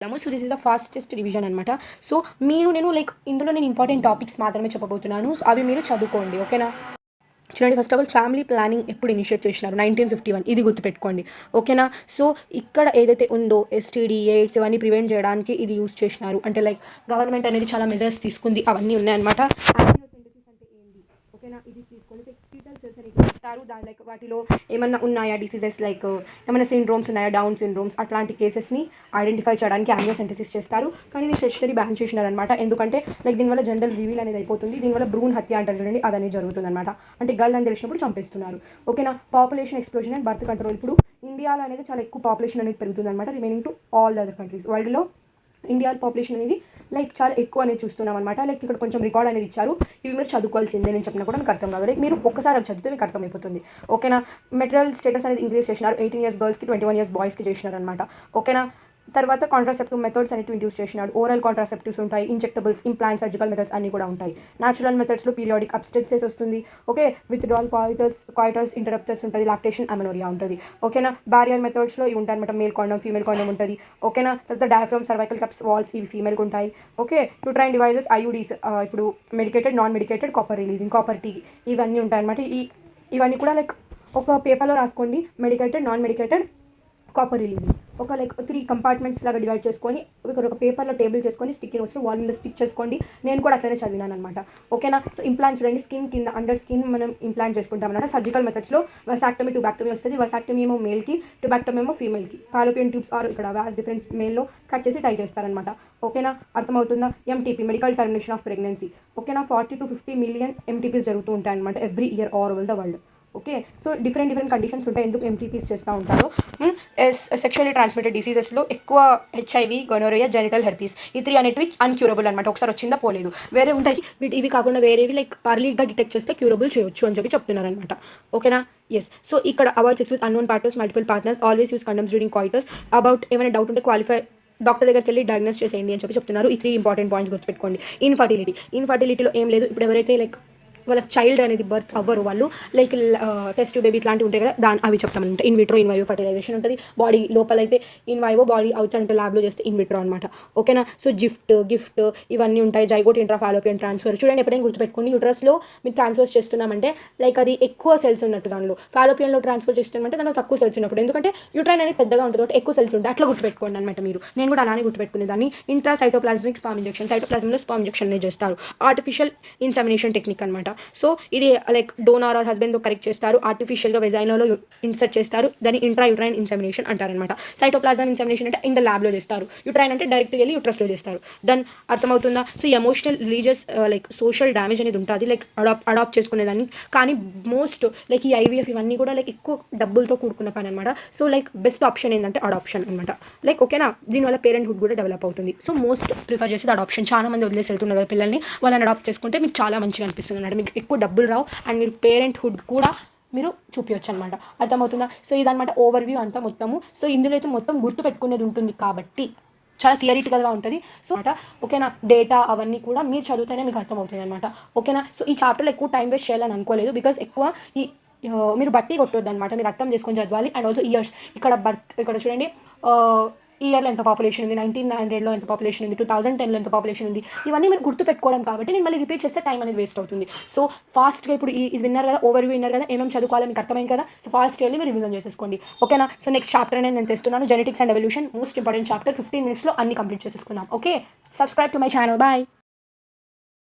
So this is the fastest revision అనమాట. So నేను ఇందులో ఇంపార్టెంట్ టాపిక్స్ మాత్రమే చెప్పబోతున్నాను. సో అవి మీరు చదువుకోండి, ఓకేనా? చూడండి, first of all family planning ఎప్పుడు ఇనిషియేట్ చేసినారు? 1951. ఇది గుర్తుపెట్టుకోండి, ఓకేనా? సో ఇక్కడ ఏదైతే ఉందో ఎస్టీడీ, ఎయిడ్స్ ఇవన్నీ ప్రివెంట్ చేయడానికి ఇది యూజ్ చేసినారు. అంటే గవర్నమెంట్ అనేది చాలా మెజర్స్ తీసుకుంది, అవన్నీ ఉన్నాయన్నమాట. ఓకేనా? ఇది తీసుకొని ఫీటల్ సెల్స్ అనేవి ఇస్తారు. వాటిలో ఏమన్నా ఉన్నాయా డిసీజెస్, ఏమైనా సిండ్రోమ్స్ ఉన్నాయా, డౌన్ సిండ్రోమ్స్, అట్లాంటి కేసెస్ని ఐడెంటిఫై చేయడానికి యాంజియోసెంటసిస్ చేస్తారు. కానీ ఇది స్టేషనరీ బ్యాన్ చేసినారనమాట. ఎందుకంటే దీనివల్ల జనరల్ రివీల్ అనేది అయిపోతుంది. దీనివల్ల భ్రూణ హత్య అంటారు చూడండి, అది అనేది జరుగుతుంది అనమాట. అంటే గర్ల్ అని తెలిసినప్పుడు చంపేస్తున్నారు, ఓకేనా? Population explosion and birth control. ఇప్పుడు ఇండియాలో అనేది చాలా ఎక్కువ పాపులేషన్ అనేది పెరుగుతుంది అనమాట, remaining to all other countries. వరల్డ్లో ఇండియా పాపులేషన్ అనేది చాలా ఎక్కువ అనేది చూస్తున్నాం అనమాట. ఇక్కడ కొంచెం రికార్డ్ అనేది ఇచ్చారు, ఇవి మీరు చదువుకోవాల్సిందే. నేను చెప్పినా కూడా మీకు అర్థం కావాలి, మీరు ఒక్కసారి చదివితే మీకు అర్థమైపోతుంది, ఓకేనా? మెటీరియల్ స్టేటస్ అనేది ఇంక్రీజ్ చేసినారు. 18 years గర్ల్స్కి, 21 years బాయ్స్కి చేసినారు అనమాట, ఓకేనా? తర్వాత కాంట్రాసెప్టివ్ మెథడ్స్ అనేవి ఇంట్యూస్ చేసినాడు. ఓరల్ కాంట్రాసెప్టివ్స్ ఉంటాయి, ఇంజెక్టబుల్స్, ఇంప్లాంట్, సర్జికల్ మెథడ్స్ అన్ని కూడా ఉంటాయి. న్యాచురల్ మెథడ్స్లో పీరియాడిక్ అబ్స్టెన్సెస్ వస్తుంది, ఓకే? విత్డ్రాల్ కాయిటర్స్ ఇంటరప్టర్స్ ఉంటుంది, లాక్టేషన్, అమెనోరియా ఉంటుంది, ఓకేనా? బ్యారియర్ మెథడ్స్లో ఇవి ఉంటాయి అనమాట. మేల్ కాండమ్, ఫీమేల్ కాండమ్ ఉంటుంది, ఓకేనా? తర్వాత డయాఫ్రమ్, సర్వైకల్ కప్స్, వాల్స్, ఇవి ఫీమేల్కి ఉంటాయి, ఓకే? యూట్రైన్ డివైజెస్, ఐయుడీస్, ఇప్పుడు medicated, non medicated, copper releasing, copper tea, ఇవన్నీ ఉంటాయి అనమాట. ఇవన్నీ కూడా ఒక పేపర్లో రాసుకోండి, medicated, non medicated, copper releasing. ఒక 3 కంపార్ట్మెంట్స్ లాగా డివైడ్ చేసుకొని ఒక పేపర్లో టేబుల్ చేసుకొని స్టిక్కింగ్ వస్తే వాల్ మీద స్టిక్ చేసుకోండి. నేను కూడా అట్లనే చదివినాను అనమాట, ఓకేనా? సో ఇంప్లాంట్స్ చూడండి, స్కిన్ కింద అండర్ స్కిన్ మనం ఇంప్లాంట్ చేసుకుంటాం అనమాట. సర్జికల్ మెథడ్స్లో వసాక్టమీ, ట్యూబాక్టమీ వస్తుంది. వసాక్టమీ ఏమో మేల్కి, ట్యూబాక్టమీ ఏమో ఫీమేల్కి. ఫాలోపియన్ ట్యూబ్స్ ఆర్ ఇక్కడ వ్యాస్ డిఫరెన్స్ మేల్లో కట్ చేసి టై చేస్తారనమాట, ఓకేనా? అర్థమవుతుందా? MTP, medical termination of pregnancy, ఓకేనా? 40 to 50 million ఎంటీపీస్ జరుగుతూ ఉంటాయి అనమాట every year all over the world, okay? So different conditions ఉంటాయి ఎందుకు ఎంటీపీస్ చేస్తూ ఉంటారు. సెక్షువల్లీ ట్రాన్స్మిటెడ్ డిసీజెస్లో ఎక్కువ హెచ్ఐవి, గొనోరియా, జెనిటల్ హెర్పీస్, ఈ 3 అనేవి అన్క్యూరబుల్ అనమాట. ఒకసారి వచ్చిందా పోలేదు. వేరే ఉంటాయి, ఇవి కాకుండా వేరేవి అర్లీగా డిటెక్ట్ చేస్తే క్యూరబుల్ చేయొచ్చు అని చెప్తున్నారు అనమాట, ఓకేనా? ఎస్. సో ఇక్కడ avoid sex with unknown partners, multiple partners, always use condoms during coitus. About ఏమైనా డౌట్ ఉంటే క్వాలిఫై డాక్టర్ దగ్గరికి వెళ్ళి డయాగ్నోస్ చేసేయండి అని చెప్తున్నారు. ఈ 3 ఇంపార్టెంట్ పాయింట్స్ గుర్తుపెట్టుకోండి. ఇన్ఫర్టిలిటీలో ఏం లేదు. ఇప్పుడు ఎవరైతే వాళ్ళ చైల్డ్ అనేది బర్త్ అవ్వరు, వాళ్ళు టెస్ట్ బేబీ ఇట్లాంటివి ఉంటాయి కదా, అవి చెప్తామంటే ఇన్విట్రో, ఇన్వైవో ఫర్టిలైజేషన్ ఉంటుంది. బాడీ లోపల అయితే ఇన్వైవో, బాడీ అవుట్ అంటే ల్యాబ్లో చేస్తే ఇన్విట్రో అనమాట, ఓకేనా? సో గిఫ్ట్ ఇవన్నీ ఉంటాయి. Zygote, intra Fallopian transfer. చూడండి, ఎప్పుడైనా గుర్తుపెట్టుకోండి, యూట్రస్లో మీరు ట్రాన్స్ఫర్ చేస్తున్నామంటే అది ఎక్కువ సెల్స్ ఉన్నట్టు, దానిలో ఫాలోపియన్లో ట్రాన్స్ఫర్ చేస్తున్నామంటే దానిలో తక్కువ సెల్స్ ఉన్నప్పుడు. ఎందుకంటే యూట్రైన్ అనేది పెద్దగా ఉంటుంది కాబట్టి ఎక్కువ సెల్స్ ఉంటాయి, అట్లా గుర్తుపెట్టుకోండి అనమాట మీరు. నేను కూడా అలానే గుర్తుపెట్టుకునే దాన్ని. ఇంట్రా సైటోప్లాస్మిక్ స్పామ్ ఇంజెక్షన్, సైటోప్లాజంలో స్పామ్ ఇంజెక్షన్ చేస్తారు. ఆర్టిఫిషియల్ ఇన్సెమినేషన్ టెక్నిక్ అనమాట. సో ఇది డోనార్ ఆర్ హస్బెండ్ తో కరెక్ట్ చేస్తారు. ఆర్టిఫిషియల్ గా వెజైనాలో ఇన్సర్ట్ చేస్తారు. దాన్ని ఇంట్రా యూట్రైన్ ఇన్సెమినేషన్ అంటారనమాట. సైటోప్లాజం ఇన్సెమినేషన్ అంటే ఇన్ ద ల్యాబ్ లో చేస్తారు. యూట్రైన్ అంటే డైరెక్ట్ వెళ్ళి యూట్రస్ లో చేస్తారు. దెన్ అర్థమవుతుందా? So emotional, religious, social damage అనేది ఉంటుంది, అడాప్ట్ చేసుకునేదాన్ని. కానీ మోస్ట్ ఈ ఐవీఎఫ్ ఇవన్నీ కూడా ఎక్కువ డబ్బులతో కూడుకున్న పని అనమాట. సో బెస్ట్ ఆప్షన్ ఏంటంటే అడాప్షన్ అనమాట. ఓకేనా? దీనివల్ల పేరెంట్ హుడ్ కూడా డెవలప్ అవుతుంది. సో మోస్ట్ ప్రిఫర్ చేసేది అడాప్షన్. చాలా మంది వదిలేసి వెళ్తున్నారు పిల్లల్ని, వాళ్ళని అడాప్ట్ చేసుకుంటే మీకు చాలా మంచిగా అనిపిస్తుంది అన్నమాట. మీకు ఎక్కువ డబ్బులు రావు అండ్ మీరు పేరెంట్ హుడ్ కూడా మీరు చూపించచ్చు అనమాట. అర్థమవుతుందా? సో ఇదనమాట ఓవర్ వ్యూ అంతా మొత్తము. సో ఇందులో అయితే మొత్తం గుర్తు పెట్టుకునేది ఉంటుంది కాబట్టి చాలా థియరిటికల్ గా ఉంటుంది. సో ఓకేనా? డేటా అవన్నీ కూడా మీరు చదివితేనే మీకు అర్థమవుతుంది అనమాట, ఓకేనా? సో ఈ చాప్టర్లో ఎక్కువ టైం వేస్ట్ చేయాలని అనుకోలేదు, బికాస్ ఎక్కువ మీరు బట్టి కొట్టొద్దు అనమాట, మీరు అర్థం చేసుకొని చదవాలి. అండ్ ఆల్సో ఇయర్స్, ఇక్కడ చూడండి, ఇయర్లో ఎంత పాపులేషన్ ఉంది, 1900లో ఎంత పాపులేషన్ ఉంది, 2010లో ఎంత పాపులేషన్ ఉంది, ఇవన్నీ మీరు గుర్తు పెట్టుకోవడం కాబట్టి నేను మళ్ళీ రిపీట్ చేస్తే టైం అనేది వేస్ట్ అవుతుంది. సో ఫాస్ట్గా ఇప్పుడు ఇది విన్నారు కదా, ఓవర్ వ్యూ విన్నారు కదా, ఏమేమి చదువుకోవాలని మీకు అర్థమైంది కదా. సో ఫాస్ట్గా వెళ్ళి మీరు రివిజన్ చేసేసుకోండి, ఓకేనా? సో నెక్స్ట్ చాప్టర్ అనేది నేను తెస్తున్నాను, genetics and evolution, most important chapter. 15 minutes లో అన్ని కంప్లీట్ చేసేసుకున్నాం, okay? Subscribe to my channel, bye.